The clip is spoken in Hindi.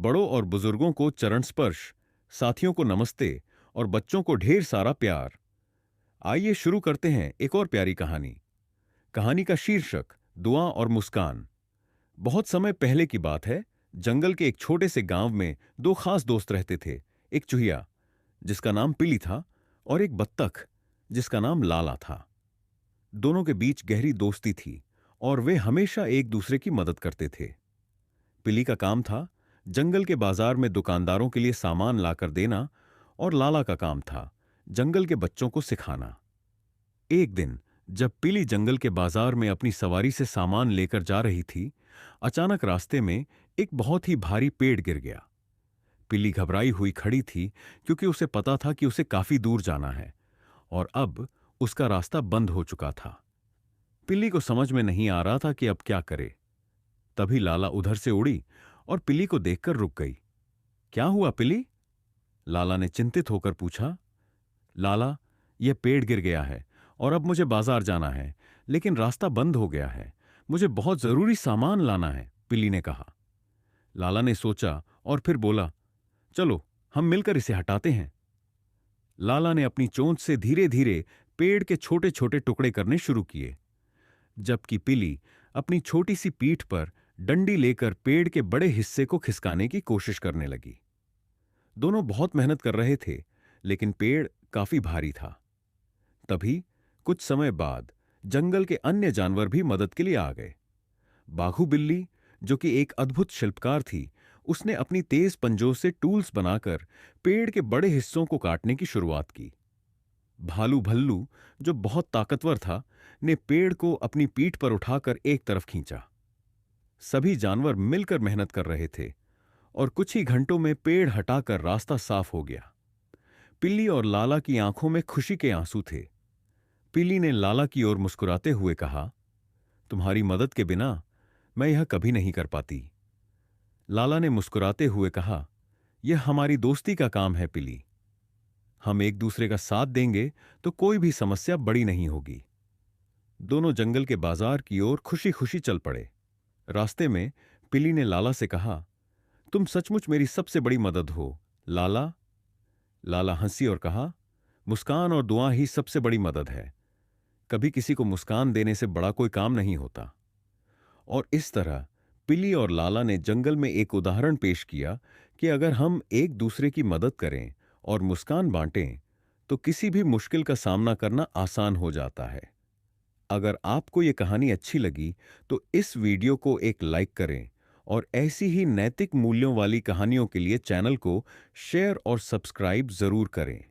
बड़ों और बुजुर्गों को चरण स्पर्श, साथियों को नमस्ते और बच्चों को ढेर सारा प्यार। आइए शुरू करते हैं एक और प्यारी कहानी। कहानी का शीर्षक दुआ और मुस्कान। बहुत समय पहले की बात है। जंगल के एक छोटे से गांव में दो खास दोस्त रहते थे। एक चूहिया जिसका नाम पिली था और एक बत्तख जिसका नाम लाला था। दोनों के बीच गहरी दोस्ती थी और वे हमेशा एक दूसरे की मदद करते थे। पिली का काम था जंगल के बाजार में दुकानदारों के लिए सामान लाकर देना और लाला का काम था जंगल के बच्चों को सिखाना। एक दिन जब पिली जंगल के बाजार में अपनी सवारी से सामान लेकर जा रही थी, अचानक रास्ते में एक बहुत ही भारी पेड़ गिर गया। पिली घबराई हुई खड़ी थी क्योंकि उसे पता था कि उसे काफी दूर जाना है और अब उसका रास्ता बंद हो चुका था। पिली को समझ में नहीं आ रहा था कि अब क्या करे। तभी लाला उधर से उड़ी और पिली को देखकर रुक गई। क्या हुआ पिली? लाला ने चिंतित होकर पूछा। लाला, यह पेड़ गिर गया है और अब मुझे बाजार जाना है, लेकिन रास्ता बंद हो गया है। मुझे बहुत जरूरी सामान लाना है, पिली ने कहा। लाला ने सोचा और फिर बोला, चलो हम मिलकर इसे हटाते हैं। लाला ने अपनी चोंच से धीरे धीरे पेड़ के छोटे छोटे टुकड़े करने शुरू किए, जबकि पिली अपनी छोटी सी पीठ पर डंडी लेकर पेड़ के बड़े हिस्से को खिसकाने की कोशिश करने लगी। दोनों बहुत मेहनत कर रहे थे, लेकिन पेड़ काफी भारी था। तभी कुछ समय बाद जंगल के अन्य जानवर भी मदद के लिए आ गए। बाघू बिल्ली, जो कि एक अद्भुत शिल्पकार थी, उसने अपनी तेज पंजों से टूल्स बनाकर पेड़ के बड़े हिस्सों को काटने की शुरुआत की। भालू भल्लू, जो बहुत ताकतवर था, ने पेड़ को अपनी पीठ पर उठाकर एक तरफ खींचा। सभी जानवर मिलकर मेहनत कर रहे थे और कुछ ही घंटों में पेड़ हटाकर रास्ता साफ हो गया। पिल्ली और लाला की आंखों में खुशी के आंसू थे। पिल्ली ने लाला की ओर मुस्कुराते हुए कहा, तुम्हारी मदद के बिना मैं यह कभी नहीं कर पाती। लाला ने मुस्कुराते हुए कहा, यह हमारी दोस्ती का काम है पिल्ली। हम एक दूसरे का साथ देंगे तो कोई भी समस्या बड़ी नहीं होगी। दोनों जंगल के बाजार की ओर खुशी खुशी चल पड़े। रास्ते में पिल्ली ने लाला से कहा, तुम सचमुच मेरी सबसे बड़ी मदद हो, लाला। लाला हंसी और कहा, मुस्कान और दुआ ही सबसे बड़ी मदद है। कभी किसी को मुस्कान देने से बड़ा कोई काम नहीं होता। और इस तरह पिली और लाला ने जंगल में एक उदाहरण पेश किया कि अगर हम एक दूसरे की मदद करें और मुस्कान बांटें, तो किसी भी मुश्किल का सामना करना आसान हो जाता है। अगर आपको ये कहानी अच्छी लगी तो इस वीडियो को एक लाइक करें और ऐसी ही नैतिक मूल्यों वाली कहानियों के लिए चैनल को शेयर और सब्सक्राइब जरूर करें।